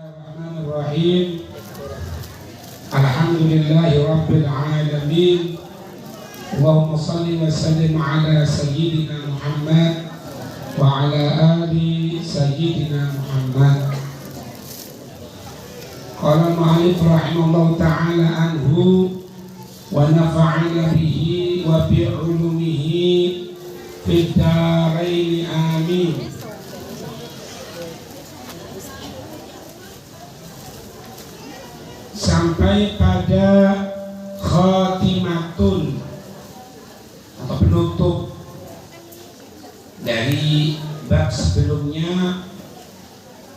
Bismillahirrahmanirrahim. Alhamdulillahi rabbil alamin. Allahumma salli wa sallim ala sayyidina Muhammad wa ala ali sayyidina Muhammad. Qala al-mu'allif rahimahullahu ta'ala anhu wa nafa'ana bihi wa bi 'ulumihi fid dharain amin. Sampai pada khatimatun atau penutup dari bab sebelumnya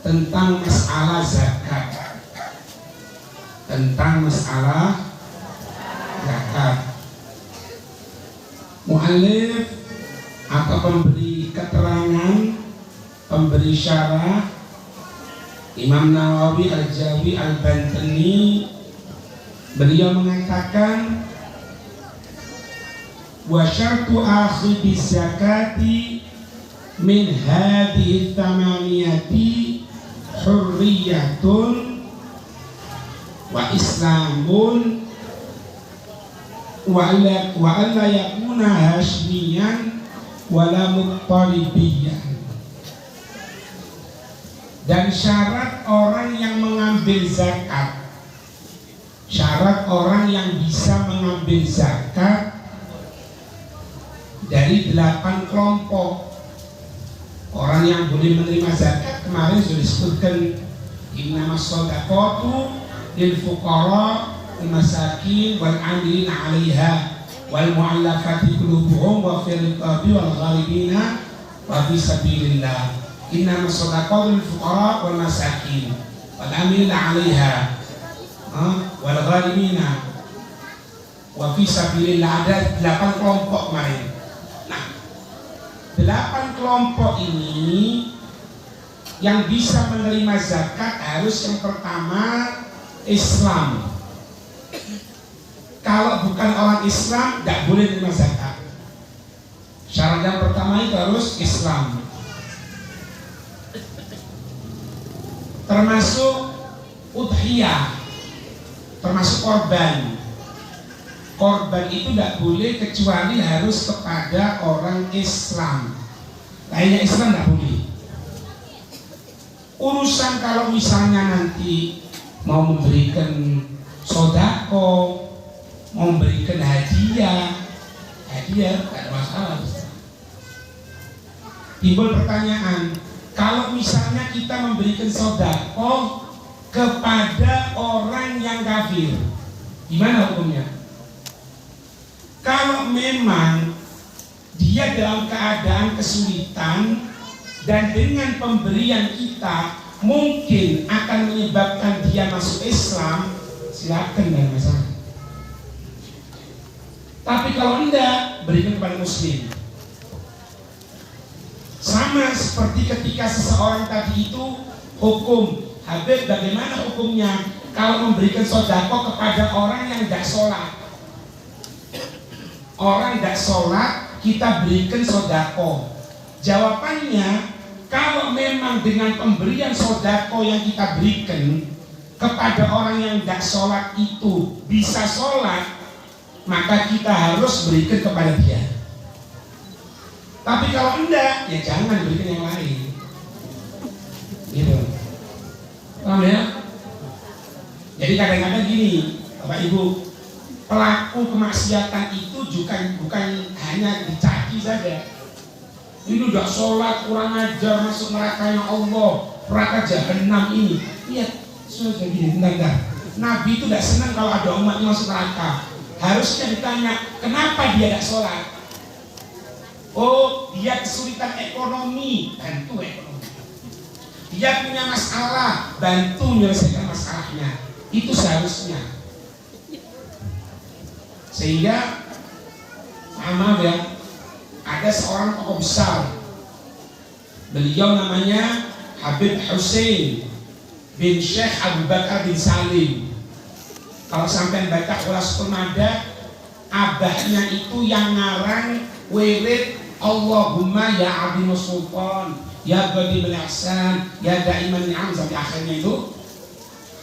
tentang masalah zakat. Mu'allif atau pemberi keterangan, pemberi syarah Imam Nawawi Al-Jawi Al-Bantani, beliau mengatakan wa syartu akhidhi zakati min hadhihi thamaniyati hurriyatun wa islamun wa alla yakuna hashmiyan wala muqtaribiyan. Dan syarat orang yang mengambil zakat, syarat orang yang bisa mengambil zakat dari 8 kelompok orang yang boleh menerima zakat. Kemarin sudah disebutkan innamas shadaqatu lil fuqara wal masakin wal 'amilina 'alaiha wal mu'allafati qulubuhum wa fil riqabi wal gharibina wa fi sabilillah. Innamas shadaqatu lil fuqara wal masakin wal 'amilina 'alaiha wal gharimina wa fi sabilillah. Ada 8 kelompok kemarin. Nah, 8 kelompok ini yang bisa menerima zakat harus yang pertama Islam. Kalau bukan orang Islam tidak boleh menerima zakat. Syarat yang pertama itu harus Islam. Termasuk udhiyah, termasuk korban. Korban itu tidak boleh kecuali harus kepada orang Islam. Lainnya Islam tidak boleh. Urusan kalau misalnya nanti mau memberikan sodako, mau memberikan hadiah tidak ada masalah. Timbul pertanyaan, kalau misalnya kita memberikan sodako kepada orang yang kafir, gimana hukumnya? Kalau memang dia dalam keadaan kesulitan dan dengan pemberian kita mungkin akan menyebabkan dia masuk Islam, silakan, tidak masalah. Tapi kalau enggak, berikan kepada Muslim. Sama seperti ketika seseorang tadi itu hukum Habib, bagaimana hukumnya kalau memberikan sodako kepada orang yang tidak sholat? Orang tidak sholat kita berikan sodako. Jawabannya, kalau memang dengan pemberian sodako yang kita berikan kepada orang yang tidak sholat itu bisa sholat, maka kita harus berikan kepada dia. Tapi kalau enggak, ya jangan berikan yang lain. Gitu. Paham ya? Jadi kadang-kadang gini, Bapak Ibu, pelaku kemaksiatan itu bukan hanya dicaci saja. Ini udah sholat, kurang ajar, masuk nerakanya Allah, neraka jahanam ini. Iya, sudah gini, bentar. Nabi itu tidak senang kalau ada umatnya masuk neraka. Harusnya ditanya, kenapa dia tidak sholat? Oh, dia kesulitan ekonomi, bantu ekonomi. Dia punya masalah, bantu menyelesaikan masalahnya. Itu seharusnya. Sehingga, maaf ya, ada seorang tokoh besar. Beliau namanya Habib Hussein bin Syekh Abu Bakar bin Salim. Kalau sampai baca Khulasatul Madah, abahnya itu yang ngarang wirid Allahumma ya Azimus Sultan, ya Ghadibul Ihsan, ya Daiman Ni'am, sampai akhirnya itu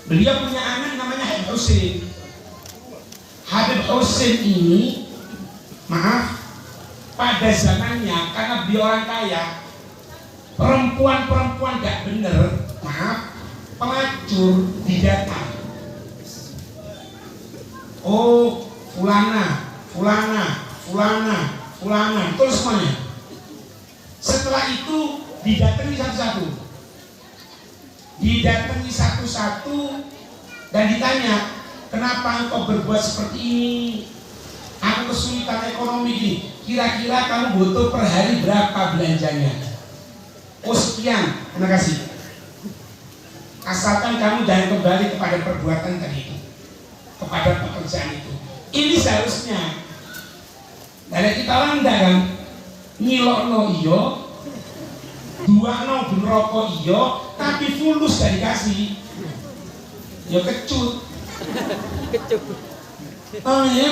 Beliau punya anak namanya Habib Husin. Habib Husin ini, maaf, pada zamannya karena beliau orang kaya, perempuan-perempuan gak bener, maaf, pelacur didatang. Oh, fulana, betul semuanya. Setelah itu didatangi satu-satu dan ditanya, kenapa engkau berbuat seperti ini? Aku kesulitan ekonomi gini. Kira-kira kamu butuh per hari berapa belanjanya? Oh sekian, terima kasih. Asalkan kamu jangan kembali kepada perbuatan tadi itu, kepada pekerjaan itu. Ini seharusnya dari kita orang enggak kan ngilokno iyo, duakno ben rokok iyo, tapi fulus gak dikasih. Ya kecut. Oh ya.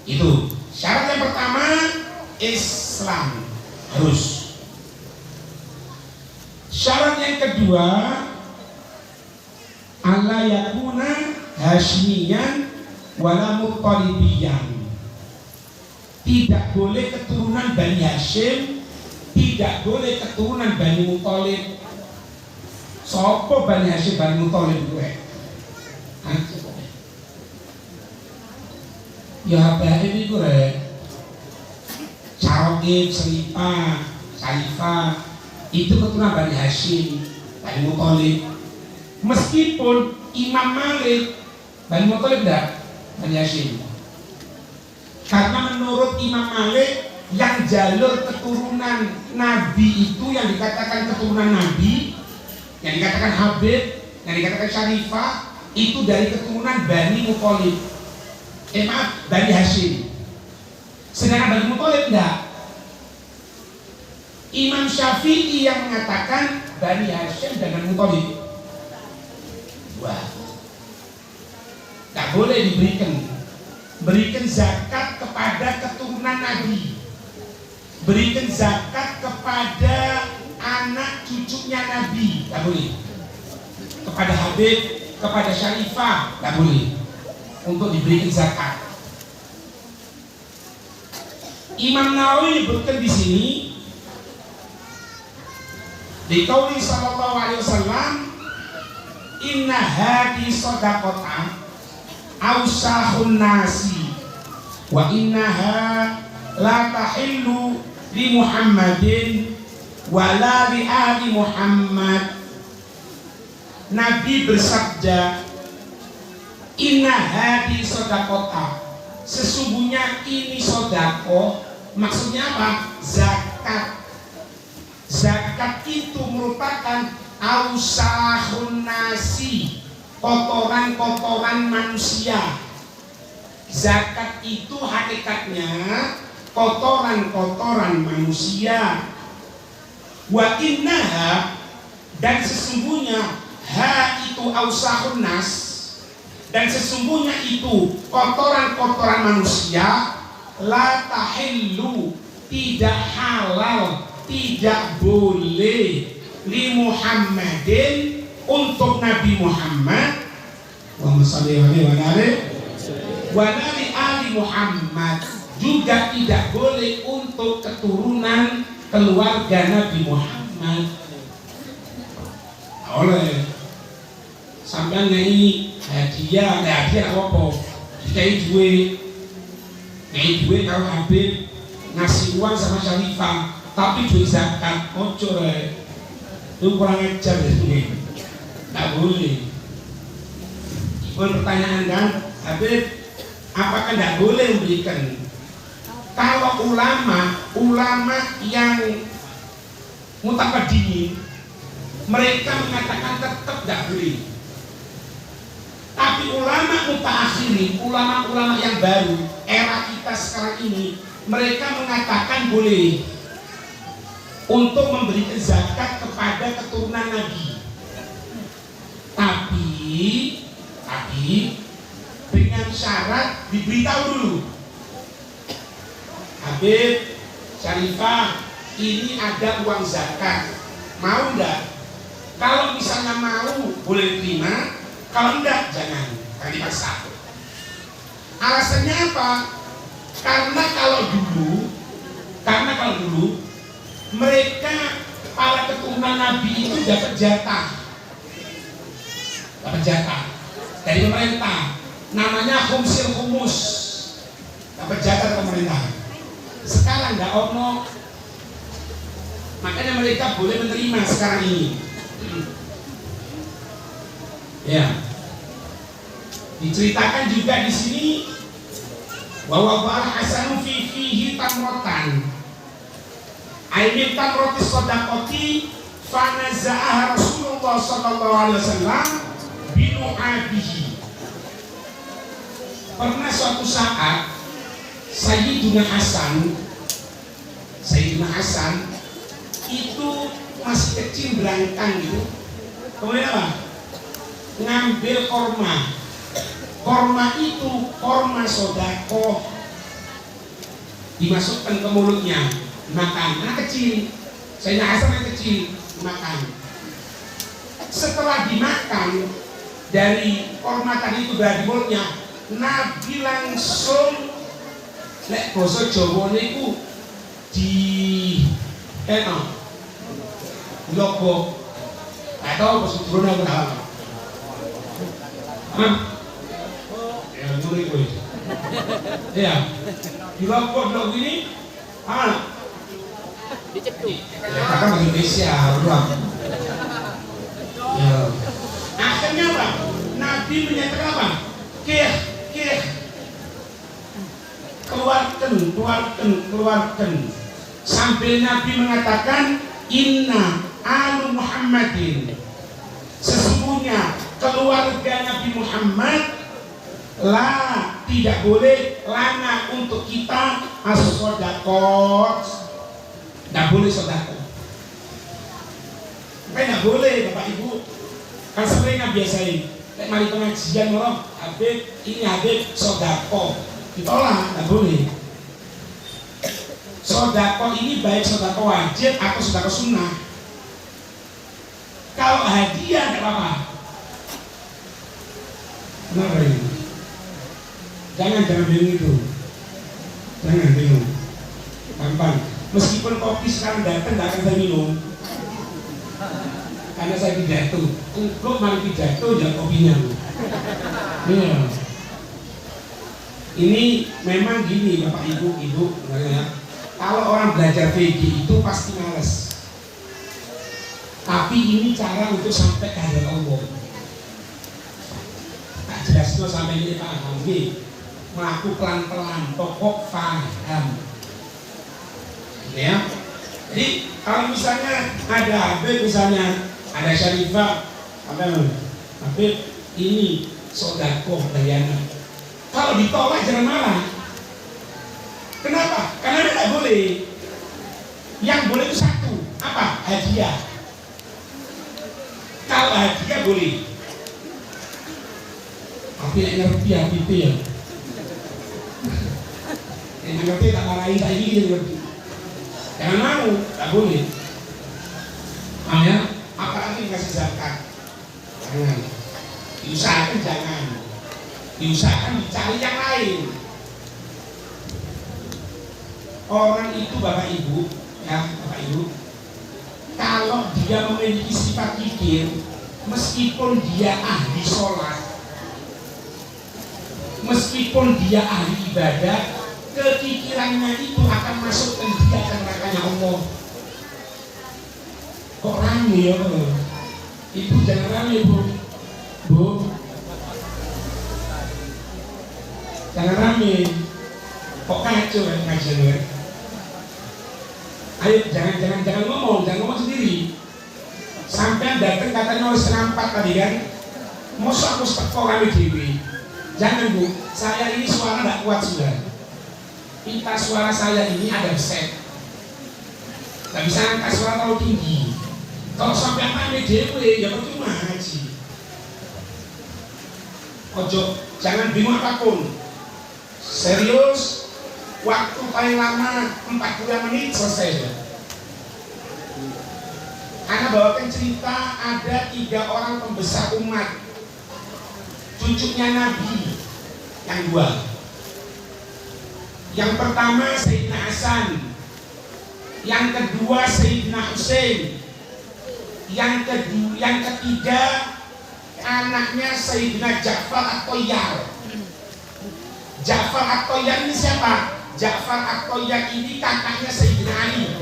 Itu syarat yang pertama, Islam harus. Syarat yang kedua, alla yakuna Hashimiyan wala Muttalibiyan. Tidak boleh keturunan Bani Hashim, tidak boleh keturunan Bani Muttalib. Sopo Bani Hashim Bani Muttalib gue? Ya baik itu re. Carokib, Salifah itu keturunan Bani Hashim, Bani Muttalib. Meskipun Imam Malik Bani Muttalib enggak, Bani Hashim. Karena menurut Imam Malik yang jalur keturunan Nabi itu yang dikatakan keturunan Nabi, yang dikatakan Habib, yang dikatakan Syarifah itu dari keturunan Bani Muttalib. Bani Hashim. Sedangkan Bani Muttalib enggak. Imam Syafi'i yang mengatakan Bani Hashim dan Bani Muttalib. Wah, tak boleh berikan zakat kepada keturunan Nabi, berikan zakat kepada anak cucunya Nabi, tak boleh. Kepada Habib, kepada Syarifah, tak boleh untuk diberikan zakat. Imam Nawawi menyebutkan di sini di qauli sallallahu alaihi wasallam, inna hadi shadaqatan awsahun nasi wa innaha la tahillu li Muhammadin wa la li ali Muhammad. Nabi bersabda, inna hadi shadaqatan, sesungguhnya ini sodako. Maksudnya apa? Zakat. Zakat itu merupakan ausahun nasi, kotoran-kotoran manusia. Zakat itu hakikatnya kotoran-kotoran manusia. Wa innaha, dan sesungguhnya ha itu ausahun nas, dan sesungguhnya itu kotoran-kotoran manusia, la tahillu, tidak halal, tidak boleh, li Muhammadin, untuk Nabi Muhammad, wa sallallahu alaihi ali Muhammad, juga tidak boleh untuk keturunan keluarga Nabi Muhammad. Oleh sampai ini hadiah apa? Kayak duit kalau Habib ngasih uang sama Syarifah, tapi duit zakat, ojo re, itu kurang ajar ini, tak boleh. Bukan pertanyaan kan, Habib, apakah tidak boleh memberikan? Kalau ulama yang mutaqaddimin, mereka mengatakan tetap tidak boleh. Tapi ulama mutaakhirin, ulama-ulama yang baru, era kita sekarang ini, mereka mengatakan boleh untuk memberikan zakat kepada keturunan Nabi. Tapi dengan syarat diberitahu dulu, Habib, Syarifah, ini ada uang zakat, mau enggak? Kalau misalnya mau boleh terima, kalau enggak jangan dipaksa. Alasannya apa? Karena kalau dulu mereka para keturunan Nabi itu dapat jatah dari pemerintah, namanya khumsil khumus, dapat jatah dari pemerintah. Sekarang nggak ono, makanya mereka boleh menerima sekarang ini. Ya, diceritakan juga di sini bahwa Hasan fihi tamrotan, ainin tamrotis sodakoti, fanaza'ah Rasulullah sallallahu alaihi wasallam binu'abihi. Pernah suatu saat Sayyidina Hasan itu masih kecil berangkang gitu. Kemudian apa? Ngambil korma itu korma sodako, dimasukkan ke mulutnya, makan. Anak kecil, Sayyidina Hasan yang kecil makan. Setelah dimakan dari korma tadi itu dari mulutnya, Nabi langsung lek basa Jawa niku di logo atau basa Jawa apa? Ya nguri kowe. Ya. Di logo ini dicetuk. Ya kakak bahasa Indonesia, udah. Ya. Akhirnya apa? Nabi menyatakan apa? Kih. Keluarkan. Sambil Nabi mengatakan, Inna alu Muhammadin, sesungguhnya keluarga Nabi Muhammad tidak boleh lana untuk kita as-sodakot, tidak boleh sodakot. Tidak boleh Bapak Ibu, kan sebenarnya biasain mari pengajian orang Habib sodako ditolak, tidak boleh. Sodako ini baik sodako wajib atau sodako sunnah. Kalau hadiah tidak apa-apa. Kenapa ini? Jangan bingung itu. Jangan bingung. Gampang. Meskipun kopi sekarang datang, tidak akan saya minum. Karena saya pidato, kok malah pidato jangan kopinya. Ya. Ini memang gini Bapak Ibu, ya. Kalau orang belajar VG itu pasti males. Tapi ini cara untuk sampai ke hadirat Allah. Tak jelas itu sampai ini paham. Melaku pelan-pelan, pokok paham. Ya. Jadi kalau misalnya ada Habib, misalnya ada Syarifah, Habib ini sodako dayana. Kalau ditolak jangan marah. Kenapa? Karena tidak boleh. Yang boleh itu satu, apa? Hadiah. Kalau hadiah boleh. Tapi yang ngerti Habib ya. Yang ngerti tak marahin tak ini ngerti. Jangan mau, tak boleh. Ya, apalagi ngasih zakat. Jangan. Diusahakan jangan. Diusahakan dicari yang lain. Orang itu Bapak Ibu, kalau dia memiliki sifat kikir, meskipun dia ahli sholat, meskipun dia ahli ibadah, kekikirannya itu akan masukkan dia ke nerakanya Allah. Kok rame ya? Ibu jangan rame Bu. Jangan rame. Kok kacau ya ngajian. Ayo jangan ngomong sendiri. Sampai datang katanya harus 4 tadi kan. Masa aku teko rame dewi. Jangan Bu, saya ini suara tidak kuat sudah. Pita suara saya ini ada beset. Tidak bisa angkat suara terlalu tinggi. Kalau sampai rame dewi, ya percuma ngaji. Ojo, jangan bingung apapun. Serius. Waktu paling lama 40 menit selesai ya. Ana bawakan cerita ada 3 orang pembesar umat, cucunya Nabi, yang 2. Yang pertama Sayyidina Hasan, yang kedua Sayyidina Husain, yang ketiga anaknya Sayyidina Ja'far At-Thayyar. Ja'far At-Thayyar ini siapa? Ja'far At-Thayyar ini kakaknya Sayyidina Ali.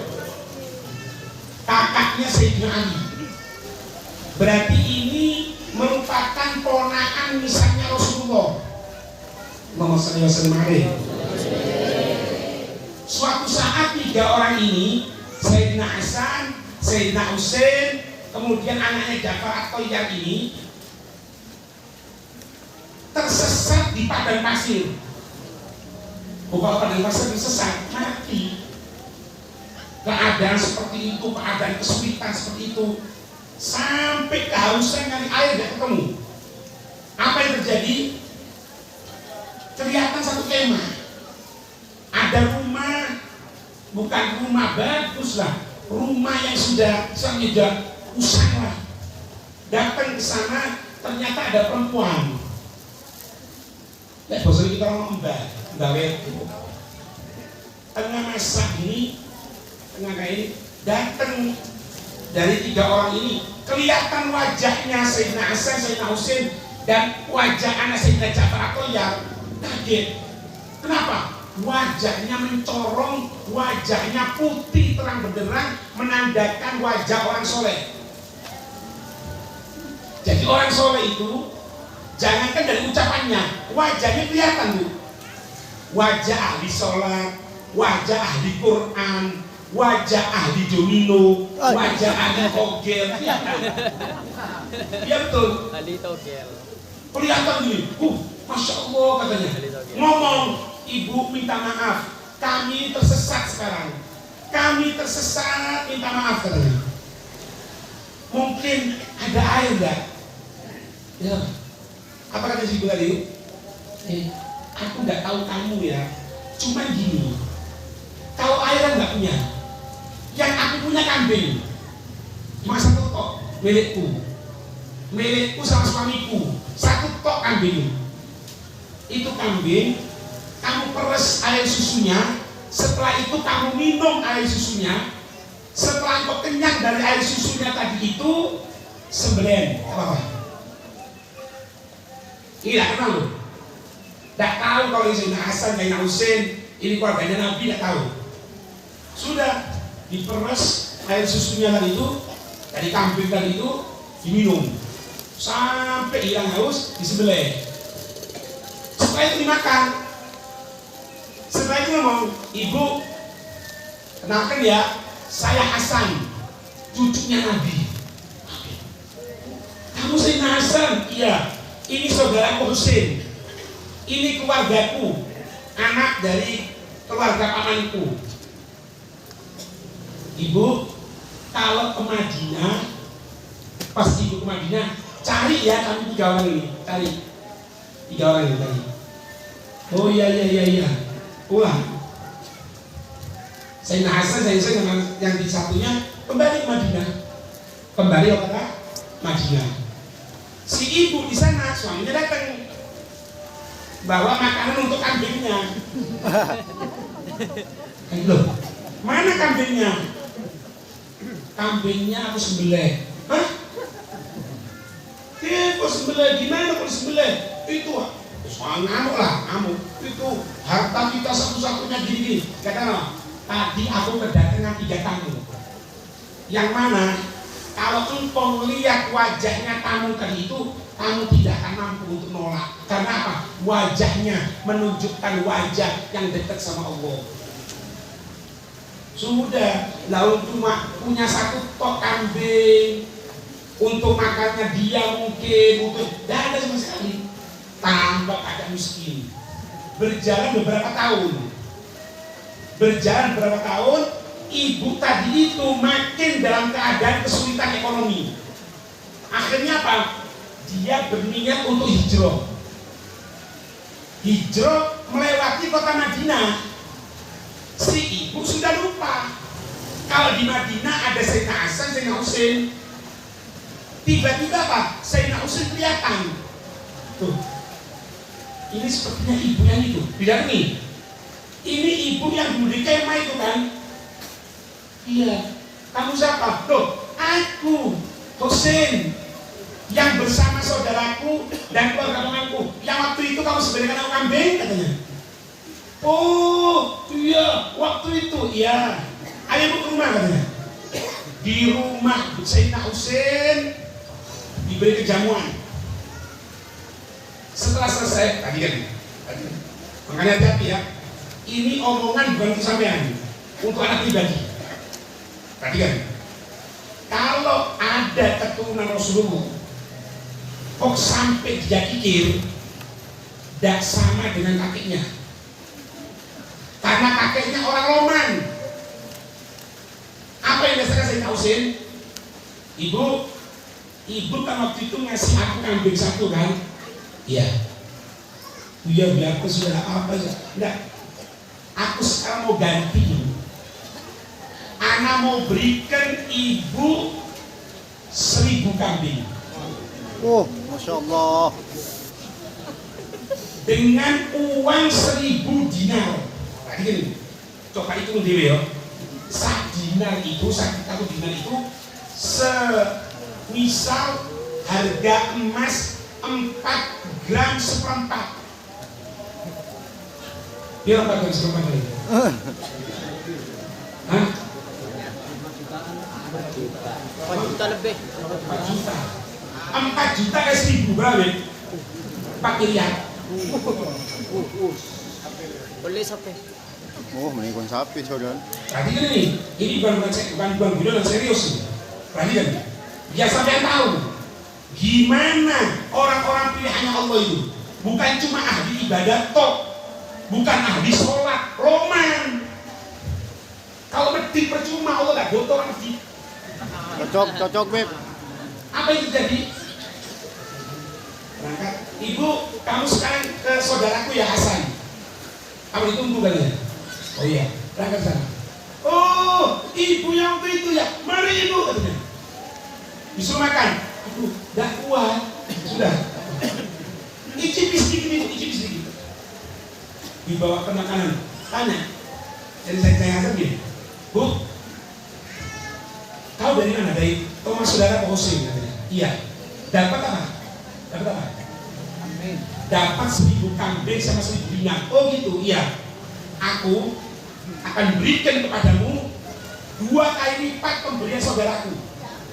Kakaknya Sayyidina Ali. Berarti ini merupakan ponakan misalnya Rasulullah. Muhammad sallallahu alaihi wasallam. Suatu saat 3 orang ini, Sayyidina Hasan, Sayyidina Husain, kemudian anaknya Ja'far At-Thayyar ini tersesat di padang pasir. Bukan padang pasir, tersesat, mati. Keadaan seperti itu, keadaan kesulitan seperti itu, sampai kehausan nyari air tidak ketemu. Apa yang terjadi? Kelihatan satu kemah, ada rumah, bukan rumah bagus lah, rumah yang sudah usang lah. Datang ke sana, ternyata ada perempuan. Bahasa kita orang mbak itu. Tengah masak ini, tengah kayak ini, datang dari 3 orang ini, kelihatan wajahnya Sayyidina Hasan, Sayyidina Husain, dan wajah anak Sayyidina Ja'far At-Thayyar. Kaget. Kenapa? Wajahnya mencorong, wajahnya putih terang benderang, menandakan wajah orang soleh. Jadi orang soleh itu, jangankan dari ucapannya, wajahnya kelihatan tuh. Wajah ahli sholat, wajah ahli Quran, wajah ahli domino, wajah ahli togel. Iya betul. Ahli togel. Kelihatan gini, Masya Allah katanya. Ngomong, ibu minta maaf, kami tersesat sekarang. Kami tersesat, minta maaf katanya. Mungkin ada air enggak? Ya. Apa kata si ibu tadi? Aku nggak tahu kamu ya. Cuman gini, kalau air nggak punya, yang aku punya kambing. Cuma 1 tok milikku sama suamiku. 1 tok kambing. Itu kambing, kamu peres air susunya. Setelah itu kamu minum air susunya. Setelah kau kenyang dari air susunya tadi itu, sembelih. Apa? Tidak kenal loh. Tidak tahu kalau Sayyidina Hasan, Sayyidina Husain ini keluarganya Nabi, tidak tahu. Sudah diperes air susunya tadi itu, dari kambing tadi itu diminum sampai hilang haus, disembelih. Setelah itu dimakan. Setelah itu ngomong, ibu, kenalkan ya, saya Hasan, cucunya Nabi. Kamu Sayyidina Hasan? Iya. Ini saudaraku Husain. Ini keluargaku, anak dari keluarga pamanku. Ibu, kalau ke Madinah, pas ibu ke Madinah, cari ya kami 3 orang ini, cari 3 orang ini tadi. Oh iya. Pulang. Sayyidina Hasan, Sayyidina yang di satunya kembali ke Madinah. Kembali ke Madinah. Si ibu di sana, suaminya datang bawa makanan untuk kambingnya. Loh, mana kambingnya? Kambingnya aku sembelih. Hah? Kok sembelih? Gimana kok sembelih? Itu soal ngamuk lah, ngamuk. Itu harta kita satu-satunya gini-gini. Kata tadi aku kedatangan 3 tamu. Yang mana? Kalau engkau melihat wajahnya tamu tadi itu, kamu tidak akan mampu untuk nolak. Karena apa? Wajahnya menunjukkan wajah yang dekat sama Allah. Sudah, lalu cuma punya 1 tok kambing, untuk makannya dia mungkin, untuk tidak ada sama sekali. Tambah ada miskin. Berjalan beberapa tahun, ibu tadi itu makin dalam keadaan kesulitan ekonomi. Akhirnya apa? Dia berniat untuk hijrah melewati kota Madinah. Si ibu sudah lupa kalau di Madinah ada Sayyidina Hasan, Sayyidina Husain. Tiba-tiba apa? Sayyidina Husain kelihatan. Tuh. Ini sepertinya ibu yang itu. Tidak nih. Ini ibu yang dulu di kemah itu kan? Iya. Kamu siapa? Loh, aku Husain yang bersama saudaraku dan keluarga temanku. Yang waktu itu kamu sebenarnya aku kambing katanya. Oh, iya, waktu itu, iya. Ayo bu ke rumah katanya. Di rumah Sayyidina Husain diberi kejamuan. Setelah selesai, tadi kan, makanya hati-hati ya. Ini omongan bukan untuk sampean, untuk anak pribadi. Tadi kan, kalau ada keturunan Rasulullah, kok sampai dia kikir, tidak sama dengan kakeknya. Karena kakeknya orang Roman. Apa yang dasarnya Sayyidina Husain? Ibu kan waktu itu ngasih aku kambing satu kan? Iya. Iya biar aku sudah apa aja. Enggak. Aku sekarang mau ganti. Ana mau berikan ibu 1000 kambing. Oh, Masya Allah. Dengan uang 1000 dinar. Tadi gini, coba hitung dulu ya. Sak dinar itu, satu dinar itu semisal harga emas 4 gram seperempat. Dia 4 gram seperempat lagi. Hah? 4 juta lebih. 4 juta. 4 juta ke 1000 berapa? Pakai lihat. Boleh sampai. Oh, menikun sapi, saudara. Tadi kan ini bukan video yang serius ini. Tadi kan, biar sampai tahu gimana orang-orang pilihannya Allah itu. Bukan cuma ahli ibadah tok, bukan ahli sholat, Roman. Kalau medit percuma, Allah gak butuh orang medit. Cocok, Beb. Apa yang terjadi? Berangkat, ibu, kamu sekarang ke saudaraku ya Hasan. Kamu ditunggu kali ya? Oh iya, berangkat sana. Oh, ibu yang waktu itu ya, mari ibu katanya. Disuruh makan. Aduh, gak kuat. Sudah. Icipi sedikit. Dibawa ke makanan. Tanya. Jadi saya Hasan gini, Bu, kau dari mana? Dari rumah saudara Pak Husain katanya. Iya. Dapat apa? Dapat 1000 kambing sama 1000 dinar. Oh gitu, iya. Aku akan berikan kepadamu 2 kali lipat pemberian saudaraku.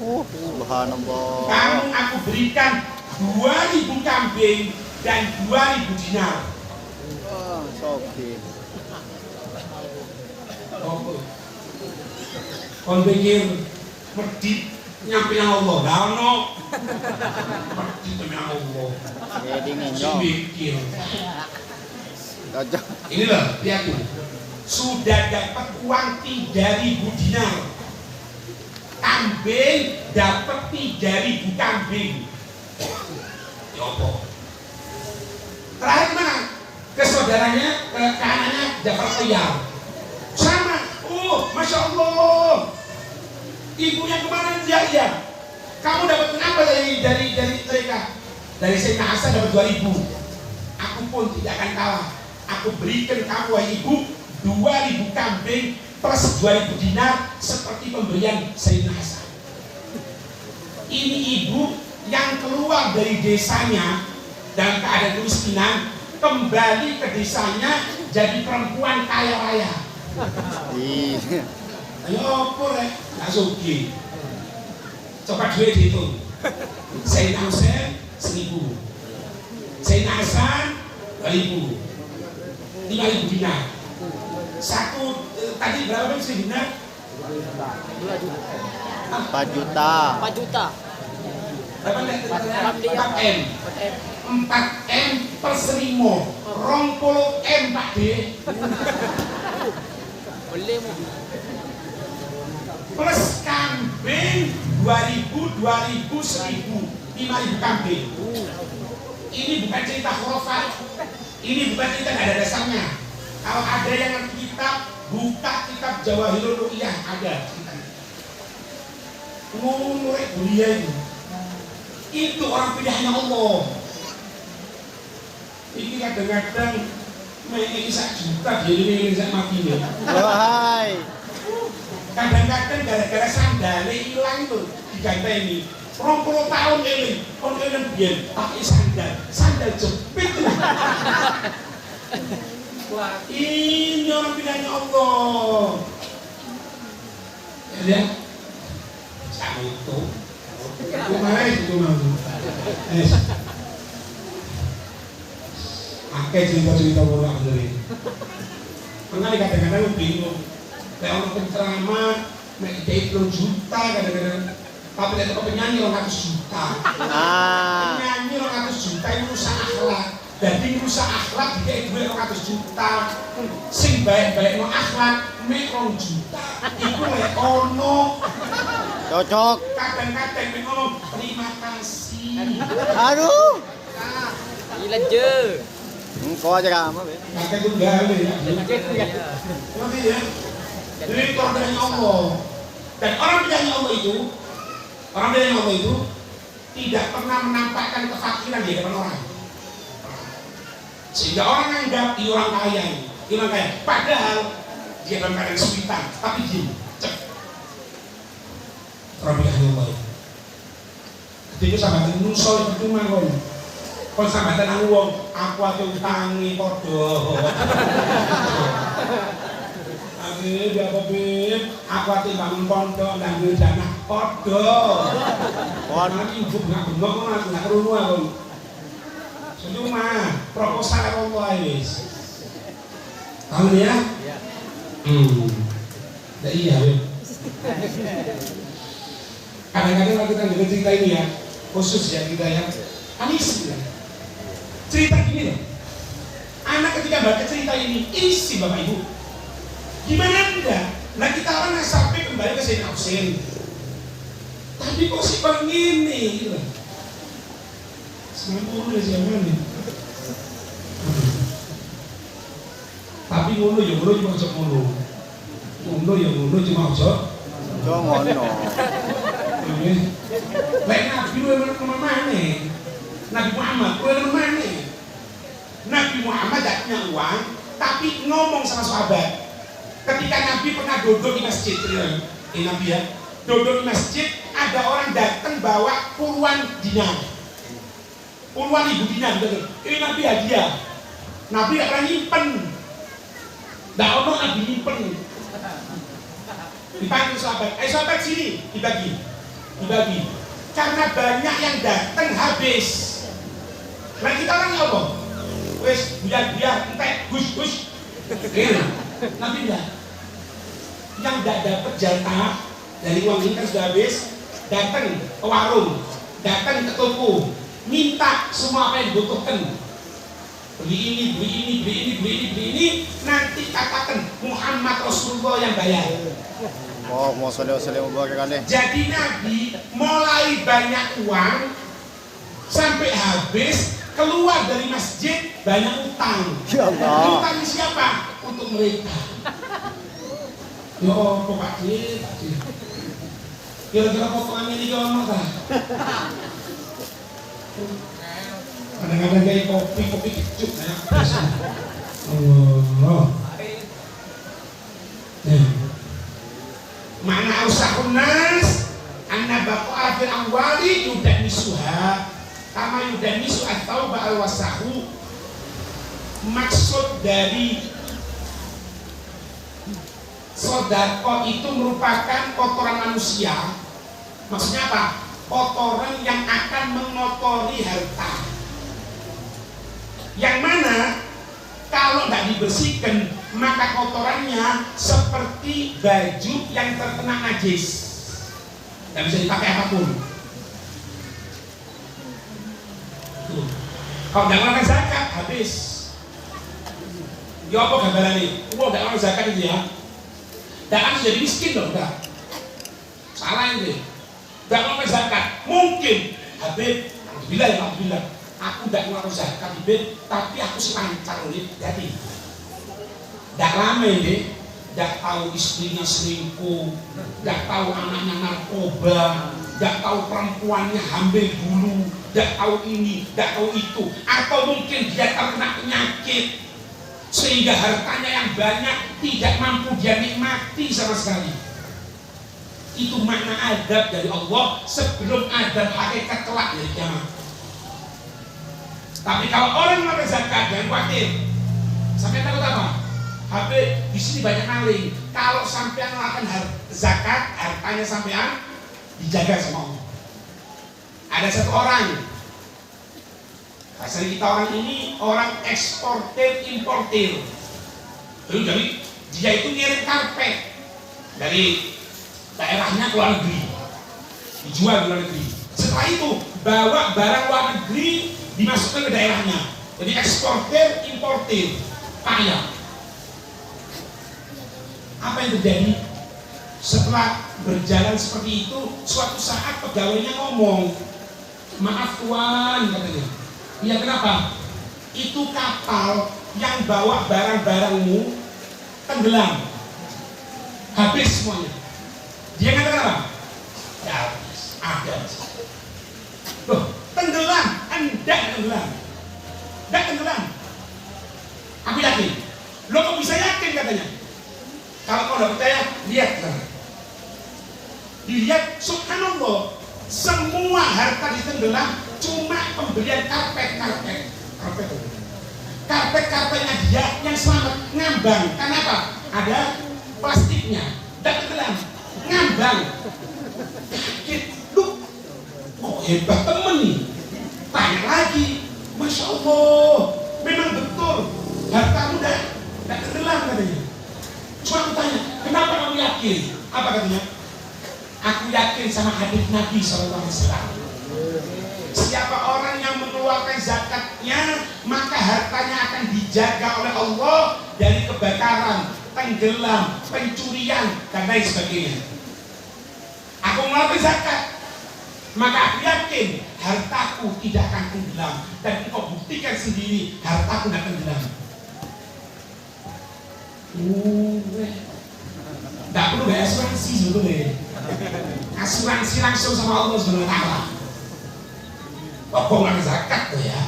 Oh, subhanallah. Kamu aku berikan 2000 kambing dan 2000 dinar. Oh, oke. Oh, kon pikir medit nyampe nang Allah, dah ono. Medit nyampe nang Allah. Jadi Si ngenjong. mikir. Cocok. Ini loh, lihat tuh. Sudah dapat uang 3000 dinar. Kambing dapat 3000 kambing. Ya apa? Terakhir mana? Ke saudaranya, ke anaknya Jafar Tayyar. Sama. Oh, Masya Allah. Ibunya kemarin iya. Kamu dapat apa dari mereka? Dari Sayyidina Hasan dapat 2000. Aku pun tidak akan kalah. Aku berikan kamu wahai ibu 2000 kambing plus 2000 dinar seperti pemberian Sayyidina Hasan. Ini ibu yang keluar dari desanya dalam keadaan kemiskinan, kembali ke desanya jadi perempuan kaya raya. Iya. Ayo apa rek? Gak sugi. Coba duit dihitung. Sayyidina Husain 1000. Sayyidina Hasan 2000. 5000 dinar. Satu tadi berapa sih dinar? 2 juta. 4 juta. 4 juta. Berapa nih? 4M. 4M. 4M per 1000. 20M Pak D. Boleh mu. Plus kambing 2000, 1000, 5000 kambing. Ini bukan cerita khurafat. Ini bukan cerita nggak ada dasarnya. Kalau ada yang ngerti kitab, buka kitab Jawahirul Ru'yah, ada ceritanya. Ngomong kuliah itu orang pilihannya Allah. Ini kadang-kadang main 1 juta dia ini sak mati nih. Wahai. Kadang-kadang gara-gara sandalnya hilang tuh diganteni. 20 tahun ini, kon eling biyen pakai sandal jepit. Wah, ini orang pilihannya Allah. Ya, sama itu. Kemarin itu mau. Akeh cerita-cerita orang dari. Mengenai kadang-kadang bingung. Kayak orang penceramah, mek ide 10 juta kadang-kadang. Tapi lihat penyanyi 200 juta. Penyanyi 200 juta itu rusak akhlak. Jadi rusak akhlak dia duit 200 juta. Sing baik-baik no akhlak mek 2 juta. Iku lek ono. Cocok. Kadang-kadang mek ngomong terima kasih. Aduh. Gila je. Engkau aja kamu, Be. Pakai tunggal ya. Ngerti ya? Jadi itu orangnya Allah. Dan orang pilihannya Allah itu tidak pernah menampakkan kefakiran di depan orang. Sehingga orang anggap dia orang kaya. Padahal dia dalam keadaan kesulitan, tapi dia cek. Orang pilihannya Allah. Ketika sahabat Nusa itu mangkon. Kon sambatan aku wong, aku ate utangi padha. Akhirnya dia apa Bib? Aku ate bangun pondok nang duwe dana padha. Kon iki ibu gak bengok aku gak krungu aku. Cuma proposal karo wae wis. Tahu ya? Iya. Iya, Bib. Kadang-kadang kita dengar cerita ini ya, khusus ya kita ya. Anis ya. Cerita gini loh, anak ketika baca cerita ini, isi Bapak Ibu gimana enggak? Nah kita orang sampai kembali ke Sayyidina Husain, tapi kok si bang ini gitu. 90 dari zaman nih. Tapi ngono ya ngono cuma ojo ngono. Ngono ya ngono cuma ojo ngono. Lek Nabi lu mana? Nabi Muhammad, lu mana? Nabi Muhammad gak punya uang, tapi ngomong sama sahabat. Ketika Nabi pernah duduk di masjid, Nabi ya, duduk di masjid, ada orang datang bawa puluhan dinar, puluhan ribu dinar, gitu. Ini Nabi hadiah. Nabi gak pernah nyimpen, gak ono Nabi nyimpen. Dipanggil sahabat, sahabat sini, dibagi. Karena banyak yang datang habis. Nah kita orang apa? Wes biar entek gus. Nabi enggak. Yang enggak dapat jatah dari uang ini kan sudah habis, datang ke warung, datang ke toko, minta semua apa yang dibutuhkan. Beli ini, nanti katakan Muhammad Rasulullah yang bayar. Oh, mau selesai kan deh. Jadi Nabi mulai banyak uang sampai habis, keluar dari masjid banyak utang. Ya Allah. Utang siapa? Untuk mereka. Yo, kok Pak Cik? Kira-kira potongan ini kalau mana? Kadang-kadang kayak kopi kecut banyak. Allah. Mana usahun nas anna baqa fil amwali yudannisuha kama yudannisu at-tauba al-wasahu. Maksud dari sedekah itu merupakan kotoran manusia. Maksudnya apa? Kotoran yang akan mengotori harta, yang mana kalau tidak dibersihkan maka kotorannya seperti baju yang terkena najis, tidak bisa dipakai apapun. Kalau tidak mengeluarkan zakat habis. Ya apa gambaran ini? Tidak mengeluarkan zakat itu ya, tidak akan jadi miskin loh, enggak. Salah ini. Tidak mengeluarkan zakat mungkin habis. Alhamdulillah. Aku tidak mengeluarkan zakat habis, tapi aku selancar nih. Jadi tidak lama ini nggak tahu istrinya selingkuh, nggak tahu anaknya narkoba, nggak tahu perempuannya hamil dulu, nggak tahu ini, nggak tahu itu, atau mungkin dia terkena penyakit sehingga hartanya yang banyak tidak mampu dia nikmati sama sekali. Itu makna adab dari Allah sebelum adab hakikat kelak dari kiamat. Tapi kalau orang mengambil zakat, jangan khawatir. Sampai takut apa? Habis di sini banyak maling. Kalau sampean melakukan zakat, hartanya sampean dijaga sama Allah. Ada satu orang, asal kita orang ini orang eksportir importir. Jadi dia itu ngirim karpet dari daerahnya ke luar negeri, dijual ke luar negeri. Setelah itu bawa barang luar negeri dimasukkan ke daerahnya. Jadi eksportir importir kaya. Apa yang terjadi? Setelah berjalan seperti itu, suatu saat pegawainya ngomong, maaf tuan, katanya. Iya, kenapa? Itu kapal yang bawa barang-barangmu tenggelam, habis semuanya. Dia ngatakan apa? Ya habis, ada. Loh, tenggelam, enggak tenggelam, enggak tenggelam. Aku yakin. Lo kok bisa yakin katanya? Kalau kau tidak percaya, lihat sekarang. Dilihat, subhanallah, semua harta ditenggelam cuma pembelian karpetnya dia yang selamat ngambang. Kenapa? Ada plastiknya, tidak tenggelam, ngambang. Lu, oh hebat temen nih. Tanya lagi, masya Allah, memang betul hartamu tidak tenggelam katanya. Cuma aku tanya, kenapa kamu yakin? Apa katanya? Aku yakin sama hadis Nabi SAW. Siapa orang yang mengeluarkan zakatnya, maka hartanya akan dijaga oleh Allah dari kebakaran, tenggelam, pencurian, dan lain sebagainya. Aku mengeluarkan zakat, maka aku yakin hartaku tidak akan tenggelam. Dan engkau buktikan sendiri, hartaku tidak tenggelam. Tidak perlu bayar asuransi sebetulnya. Asuransi langsung sama Allah Subhanahu wa Ta'ala. Pokok nggak zakat tuh ya.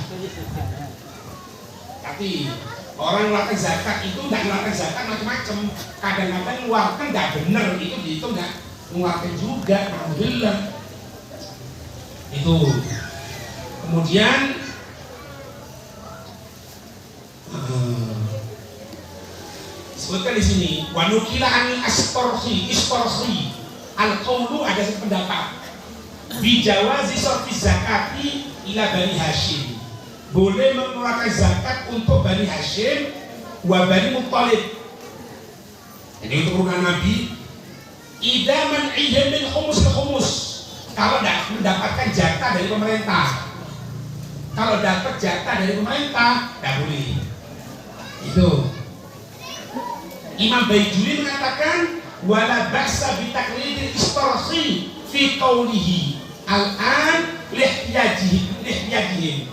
Tapi orang ngeluarkan zakat itu nggak ngeluarkan zakat macam-macam. Kadang-kadang ngeluarkan nggak bener, itu dihitung nggak ngeluarkan juga. Alhamdulillah. Itu. Kemudian sebutkan di sini wanukila anil istorhi al-qawlu, ada pendapat bijawazi sorfi zakati ila Bani Hashim, boleh mengeluarkan zakat untuk Bani Hashim wa Bani Muttalib. Ini untuk keturunan Nabi. Idaman idamil khumus ke khumus, kalau mendapatkan jatah dari pemerintah. Kalau dapat jatah dari pemerintah tidak boleh. Itu Imam Baijuri mengatakan wala ba'sa bi taqlidil istorhi fi qawlihi al-an lihtiyajihim.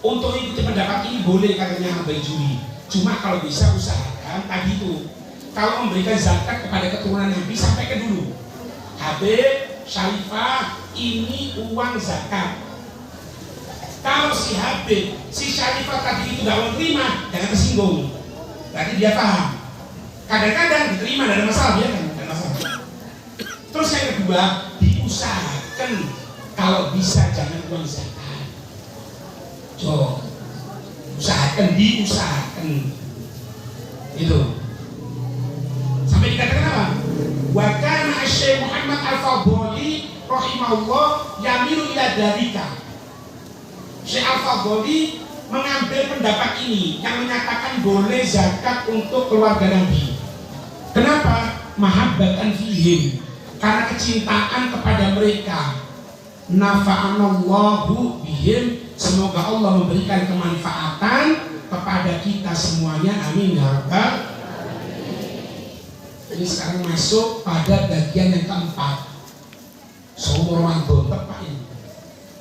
Untuk ikuti pendapat ini boleh katanya Imam Baijuri. Cuma kalau bisa usahakan tadi itu, kalau memberikan zakat kepada keturunan Nabi sampaikan dulu, Habib, Syarifah, ini uang zakat. Kalau si Habib, si Syarifah tadi itu tidak mau terima, jangan tersinggung. Berarti dia paham. Kadang-kadang diterima, tidak ada masalah, ya kan? Tidak ada masalah. Terus yang kedua, diusahakan kalau bisa jangan uang zakat. Coba usahakan, diusahakan. Itu. Sampai dikatakan apa? Wa kana Syekh Muhammad Al-Fadhili rahimahullah yamilu ila dalika. Syekh Al-Fadhili mengambil pendapat ini yang menyatakan boleh zakat untuk keluarga Nabi. Kenapa? Mahabbatan fihim, karena kecintaan kepada mereka. Nafa'anallahu bihim, semoga Allah memberikan kemanfaatan kepada kita semuanya. Amin ya rabbal. Ini sekarang masuk pada bagian yang keempat. Saum Ramadan tepat ini.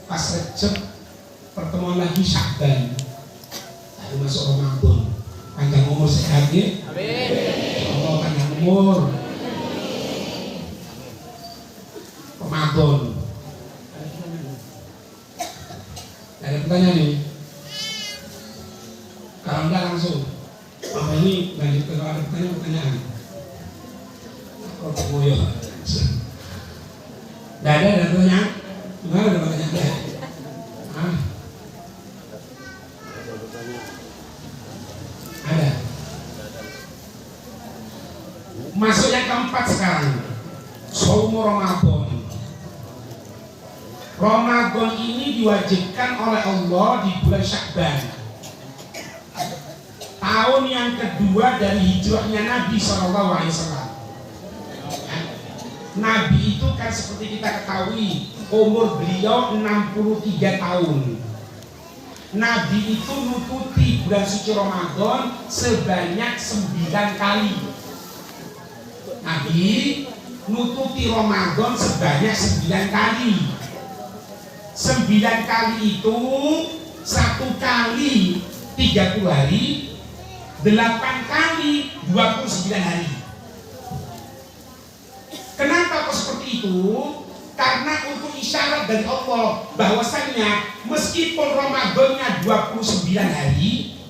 Pas Rejab pertemuan lagi Sya'ban. Lalu masuk Ramadan. Panjang umur sehat ya. Amin. Allah panjang umur. Ramadan. Ada pertanyaan nih? Kalau enggak langsung. Oh ini lanjut ke kalau ada pertanyaan. Oh pengoyo. Tidak ada pertanyaan? Gimana ada pertanyaan? Ada. Masuk yang keempat sekarang. Shaum Ramadan. Ramadan ini diwajibkan oleh Allah di bulan Sya'ban. Tahun yang kedua dari hijrahnya Nabi SAW. Nabi itu kan seperti kita ketahui umur beliau 63 tahun. Nabi itu nututi bulan suci Ramadan sebanyak 9 kali. Nabi nututi Ramadan sebanyak 9 kali. 9 kali itu 1 kali 30 hari, 8 kali 29 hari. Kenapa kok seperti itu? Karena untuk isyarat dari Allah bahwasannya meskipun Ramadannya 29 hari,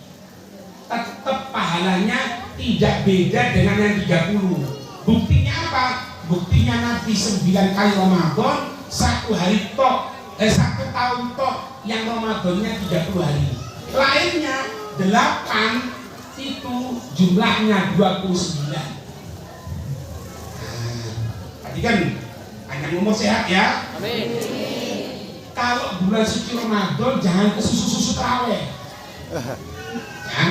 tetap pahalanya tidak beda dengan yang 30. Buktinya apa? Buktinya Nabi 9 kali Ramadan, 1 hari tok, 1 tahun tok yang Ramadannya 30 hari. Lainnya 8 itu jumlahnya 29. Kan panjang umur sehat ya. Amin. Kalau bulan suci Ramadan jangan ke susu-susu terawih. Ya,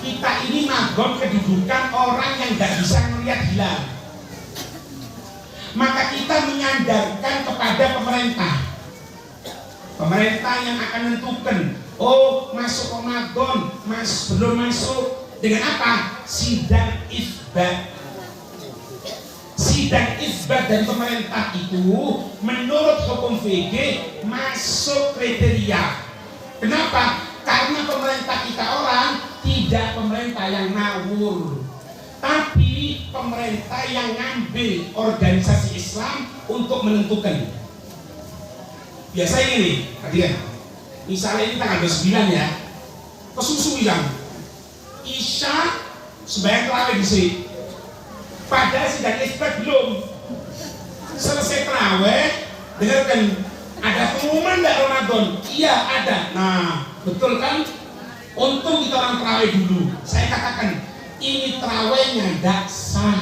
kita ini magon kedudukan orang yang nggak bisa melihat hilal. Maka kita menyandarkan kepada pemerintah. Pemerintah yang akan menentukan, oh masuk Ramadan, belum masuk dengan apa? Sidang isbat. Sidang isbat dari pemerintah itu menurut hukum VG masuk kriteria. Kenapa? Karena pemerintah kita orang tidak pemerintah yang ngawur, tapi pemerintah yang ngambil organisasi Islam untuk menentukan. Biasanya ini, perhatikan. Misalnya ini tanggal 29 ya, kesusu bilang Isya sembahyang terawih di sini. Padahal sidang isbat belum selesai terawih. Dengarkan, ada pengumuman enggak Ramadan? Iya ada. Nah betul kan? Untung kita orang terawih dulu. Saya katakan ini terawihnya tidak sah.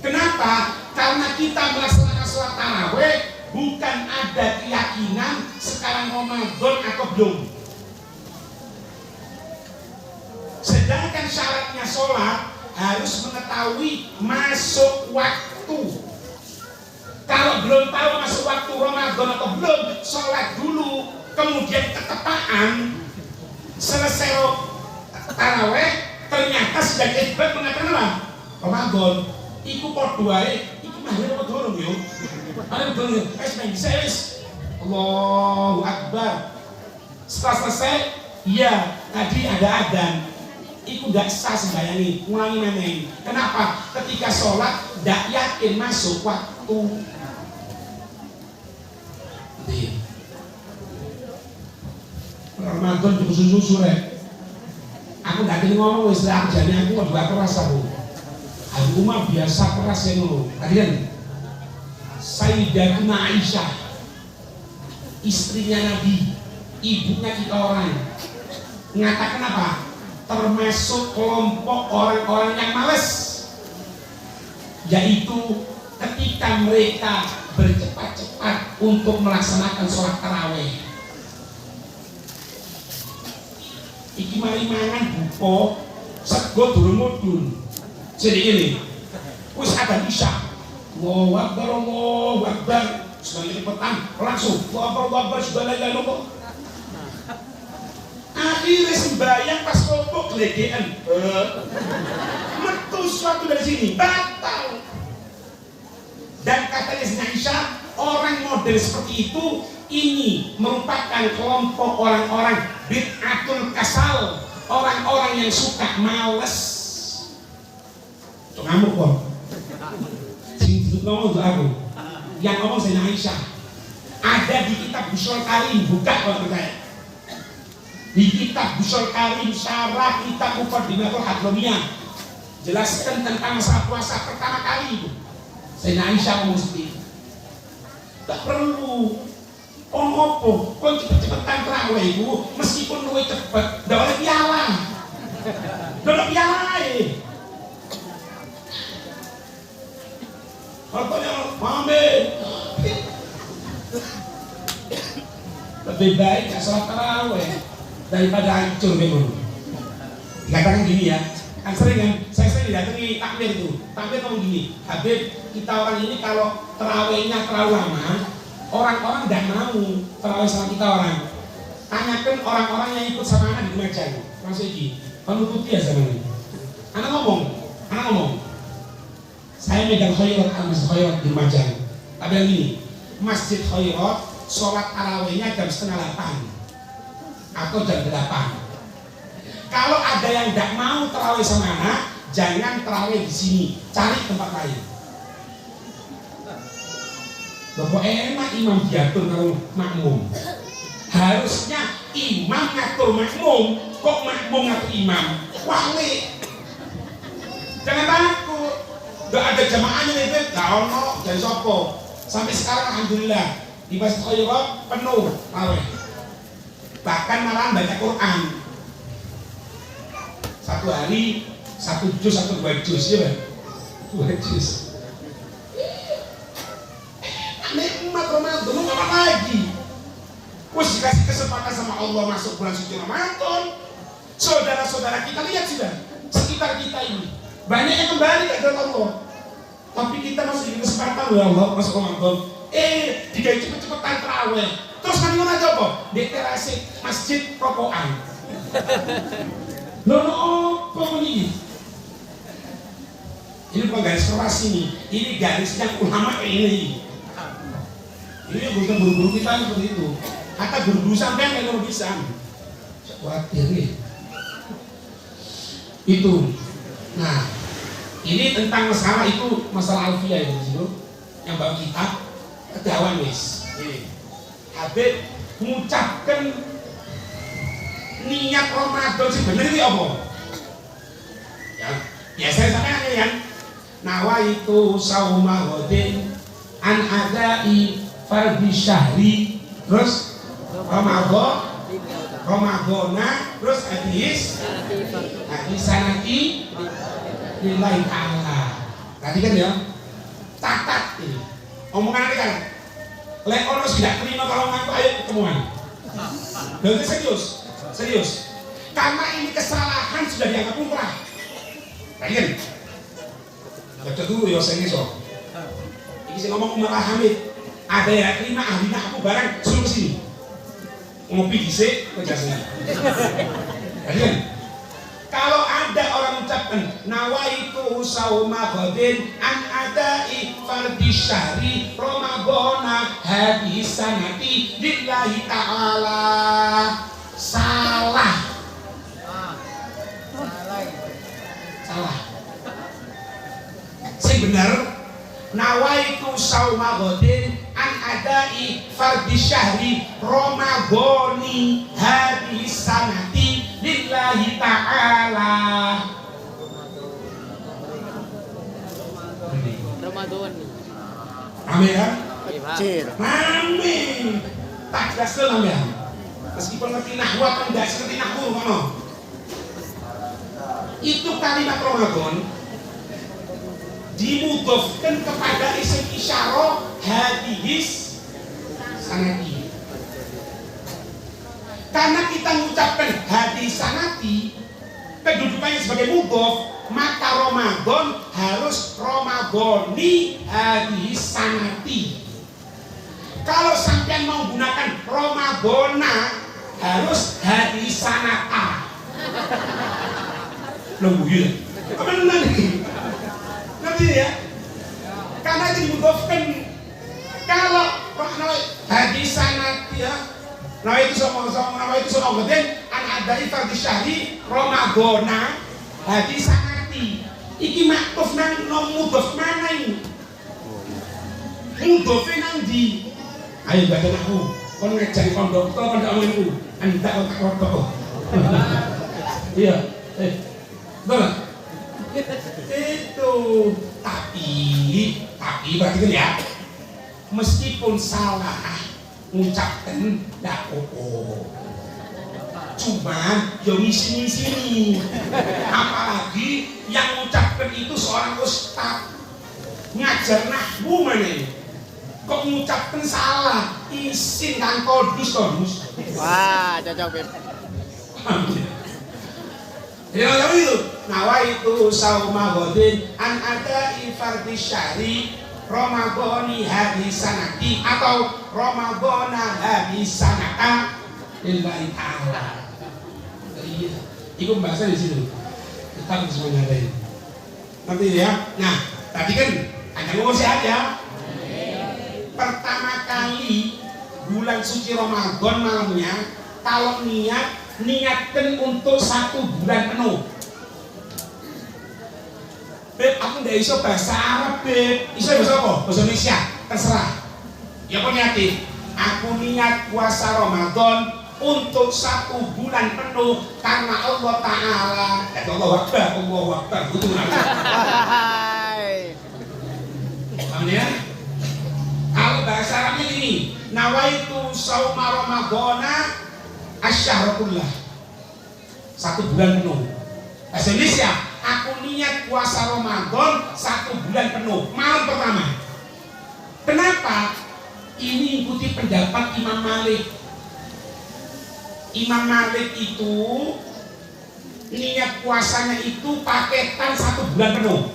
Kenapa? Karena kita melaksanakan sholat tarawih bukan ada keyakinan sekarang Ramadan atau belum. Sedangkan syaratnya sholat harus mengetahui masuk waktu. Kalau belum tahu masuk waktu Ramadan atau belum, sholat dulu, kemudian ketepaan selesai taraweh, ternyata sedang isbat mengatakan apa? Ramadan. Iku podoai, iku mahir apa dorong yo? Ada dorong yo. Allahu Akbar. Setelah selesai, iya tadi ada adzan. Iku tidak sah sembayangi, ulangi meneng. Kenapa? Ketika sholat tidak yakin masuk waktu. Ramadan juga susu rek. Aku tidak ingin ngomong istilah kerjanya aku dua keras aku. Aku mah biasa keras ya nulu. Tadi kan Sayyidatuna Aisyah, istrinya Nabi, ibunya kita orang, mengatakan apa? Termasuk kelompok orang-orang yang malas, yaitu ketika mereka bercepat-cepat untuk melaksanakan sholat tarawih. Iki mari mangan buko sego durung mudhun. Jadi ini wis ada Isya. Allahu Akbar, Allahu Akbar. Sekali petang langsung Allahu Akbar subhanallah. Akhirnya sembahyang pas kelompok gelegean. Metu suatu dari sini batal. Dan katanya Sayyidah Aisyah, orang model seperti itu ini merupakan kelompok orang-orang bid'atul kasal, orang-orang yang suka males. ngamuk kok. Sing ngomong untuk aku. Yang ngomong Sayyidah Aisyah. Ada di kitab Busyul Karim, buka kalau percaya. Di kitab Busyul Karim, syarah kitab Muqaddimatul Hadramiyah, jelaskan tentang masalah puasa pertama kali itu. Sayyidah Aisyah ngomong seperti itu. Tak perlu opo, kau cepet-cepetan terawih itu, meskipun luwe cepet, ndak oleh piala. Ndak piala Katanya, Mame, lebih baik gak sholat terawih daripada hancur memang. Dikatakan gini ya, kan sering kan, saya sering didatangi takmir itu. Takmir ngomong gini, Habib, kita orang ini kalau terawihnya terlalu lama, orang-orang tidak mau terawih sama kita orang. Tanyakan orang-orang yang ikut sama anak di Lumajang, Mas Egi, penutup ya sama ini. Anak ngomong, saya megang Khairat, Masjid Khairat di Lumajang. Tapi yang gini, Masjid Khairat, sholat tarawihnya jam 7:30 atau jam 8. Kalau ada yang tidak mau tarawih sama anak, jangan tarawih di sini, cari tempat lain. Loh kok enak imam diatur kalau makmum? Harusnya imam ngatur makmum, kok makmum ngatur imam? Wale. Jangan takut. Gak ada jamaahnya nih, gak ono, jadi sopo. Sampai sekarang alhamdulillah di Masjid Khairat penuh tarawih. Bahkan malah baca Quran. Satu hari 1 juz atau 2 juz ya, 2 juz. Nikmat Ramadan, mau apa lagi? Wes dikasih kesempatan sama Allah masuk bulan suci Ramadan. Saudara-saudara kita lihat sudah sekitar kita ini banyak yang kembali ke dalam Allah. Tapi kita masih diberi kesempatan ya Allah masuk Ramadan. Digawe cepet-cepetan terawih. Terus kan ngono aja apa? Di terase masjid rokokan. Loh apa ini? Ini bukan garis keras ini garisnya ulama ini. Ini bukan guru-guru kita seperti itu. Kata guru-guru sampai yang kalau bisa. Khawatir nih. Itu. Nah, ini tentang masalah itu, masalah alfiah itu yang bawa kita kedawan wis. Habib mengucapkan niat Ramadan sebenarnya apa? Ya, biasa sampai kan. Nawaitu sauma ghadin an adai fardhi syahri, terus Ramadana, terus hadis sanati lillahi ta'ala. Tadi kan ya, catat ini omongan ini kan lek ono tidak terima kalau ngaku ayo ketemuan. Berarti serius karena ini kesalahan sudah dianggap lumrah. Tadi kan baca dulu ya saya ngesok ini saya ngomong Umar Hamid, ada yang terima ahlina aku barang suruh kesini ngopi disik ke jasanya. Tadi kan kalau ada orang ucapkan nawaitu sauma ghadin an adai fardhi syahri ramadana hadis sanati lillahi ta'ala, salah. Sing bener nawaitu sauma ghadin an adai fardhi syahri ramadani hadis sanati lillahi ta'ala. Ramadan. Amin ya? Kecil. Amin. Tak jelas dulu ya. Meskipun ngerti nahwu atau enggak, ngerti nahwu ngono. Itu kalimat Ramadan dimudhofkan kepada isim isyarah hadis sanati. Karena kita mengucapkan hadis sanati kedudukannya sebagai mudhof, maka Ramadan harus Ramadani hadis sanati. Kalau sampean mau gunakan Ramadana harus hadis sanata. Lembuyul. Kebenaran ini. Nanti ya. Karena itu dimudhofkan. Kalau hadis sanati ya. Nah itu sama ghadin an adai fardhi syahri Ramadana hadis sanati. Iki maktuf nang mudhof mana ini? Mudhofe nang ndi? Ayo baca aku. Kon ngajari konduktor kon gak omongku. Anda kon tak rotok. Iya. Betul. Itu tapi berarti kan ya. Meskipun salah ngucapkan ndak apa-apa. Cuman yo misi-misi. Apalagi yang ngucapkan itu seorang ustaz ngajar nahwu mana? Kok ngucapkan salah? Isin kan kodus. Wah, cocok Beb. Ya itu. Nawaitu sauma godin an ada ifardhi syahri Ramadhani hadis sanati atau Ramadhana hadis sanata lillahi ta'ala. Iya, itu bahasa di situ. Kita harus mengenai. Nanti ya. Nah, tadi kan ada ngomong sehat ya. Pertama kali bulan suci Ramadan malamnya, kalau niatkan untuk 1 bulan penuh. Beb, aku nggak iso bahasa Arab, Beb. Iso bahasa apa? Bahasa Indonesia, terserah. Ya kok niatin. Aku niat puasa Ramadan untuk 1 bulan penuh karena Allah Ta'ala. Allah Akbar, betul. Paham ya? Kalau bahasa Arabnya ini, nawaitu sauma Ramadhana asyhara kullah. 1 bulan penuh. Bahasa Indonesia, aku niat puasa Ramadan 1 bulan penuh, malam pertama. Kenapa? Ini ikuti pendapat Imam Malik. Imam Malik itu niat puasanya itu paketan 1 bulan penuh.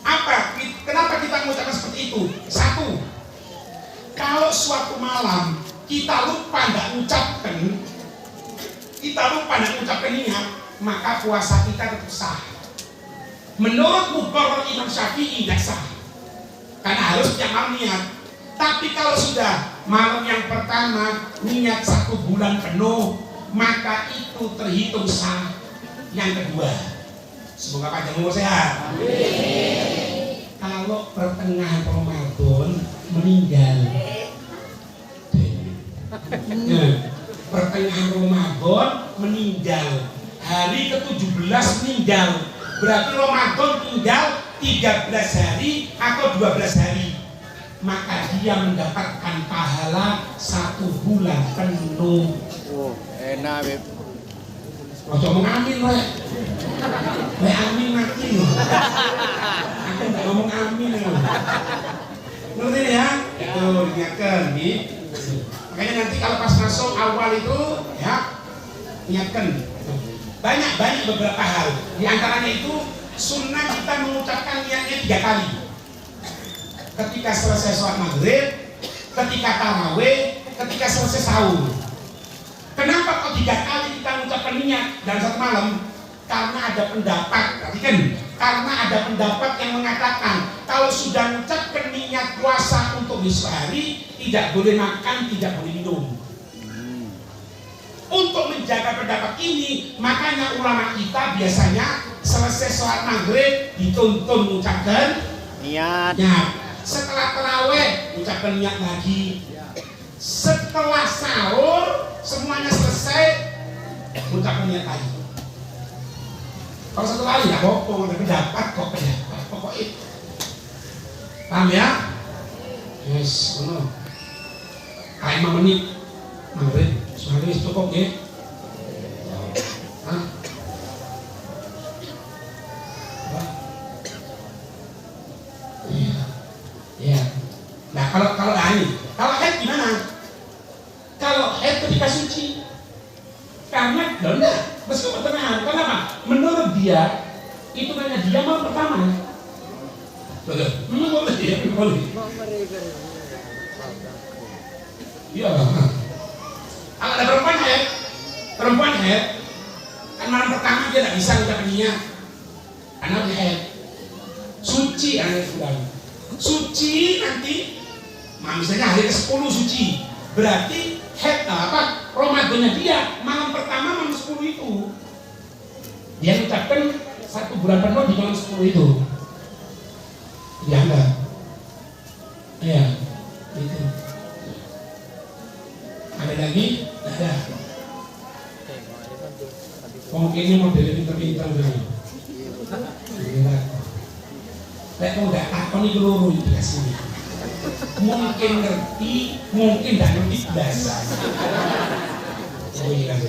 Apa? Kenapa kita mengucapkan seperti itu? 1. Kalau suatu malam kita lupa nggak mengucapkan niat, maka puasa kita tetap sah. Menurut Mubarrad Imam Syafi'i tidak sah, karena harus tiap malam niat. Tapi kalau sudah malam yang pertama niat 1 bulan penuh, maka itu terhitung sah. Yang kedua, semoga panjang umur sehat. Kalau pertengahan Ramadan meninggal, pertengahan Ramadan meninggal, hari ke-17 meninggal, berarti Ramadan tinggal 13 hari atau 12 hari, maka dia mendapatkan pahala 1 bulan penuh. Oh, enak Beb. Ojo ngomong amin Rek. Amin mati loh. Aku nggak ngomong amin loh. Ngerti ya? Itu ingatkan nih. Makanya nanti kalau pas masuk awal itu ya ingatkan. Banyak beberapa hal. Di antaranya itu sunnah kita mengucapkan niatnya 3 kali. Ketika selesai sholat maghrib, ketika tarawih, ketika selesai sahur. Kenapa kok 3 kali kita mengucapkan niat dalam 1 malam? Karena ada pendapat, karena ada pendapat yang mengatakan kalau sudah mengucapkan niat puasa untuk besok hari, tidak boleh makan, tidak boleh minum. Untuk menjaga pendapat ini, makanya ulama kita biasanya selesai sholat maghrib dituntun mengucapkan Niat. Setelah tarawih ucapkan niat lagi. Setelah sahur semuanya selesai ucapkan niat lagi. Kalau 1 kali ya bohong, ada pendapat kok pokoknya. Paham ya? Yes, benar. Kayak 5 menit maghrib, sehari cukup ya. Hah? Iya. Nah kalau haid gimana? Kalau haid ketika suci, karena enggak, meskipun pertengahan. Kenapa? Menurut dia itu hanya dia malam pertama. Betul. Boleh. Iya. Kalau ada perempuan haid, kan malam pertama dia tidak bisa ucapkan niat, karena dia haid. Suci anak bulan. Suci nanti, misalnya hari ke-10 suci, berarti Ramadannya dia malam pertama malam 10 itu dia mengucapkan 1 bulan penuh di malam 10 itu dianggap ya itu. Ada lagi? Ada. Mungkin ini modelnya pinter-pinter dulu. Lek kok nggak takon iki loro iki kasih. Mungkin ngerti, mungkin nggak ngerti biasa. Ini kan.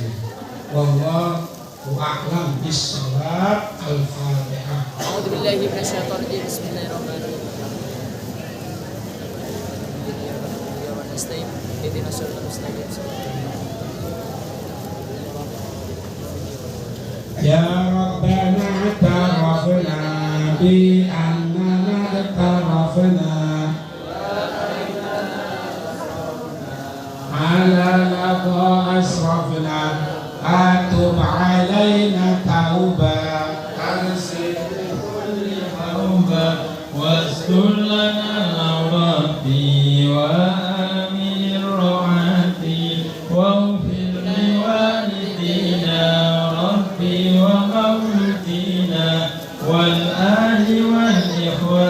Wallahu a'lam bishawab. Al-Fatihah. A'udzu billahi minasyaitonir rajim. Bismillahirrahmanirrahim. Ihdinas siratal mustaqim. Ya Rabbana i'tarafna bi annana i'tarafna ala laqad asrafna atub alaina tauba tansir kulli tauba waskur lana rabbi wa amin rohati wa ufir liwalidina rabbi wa mawlidina wal ahli wal ikhwan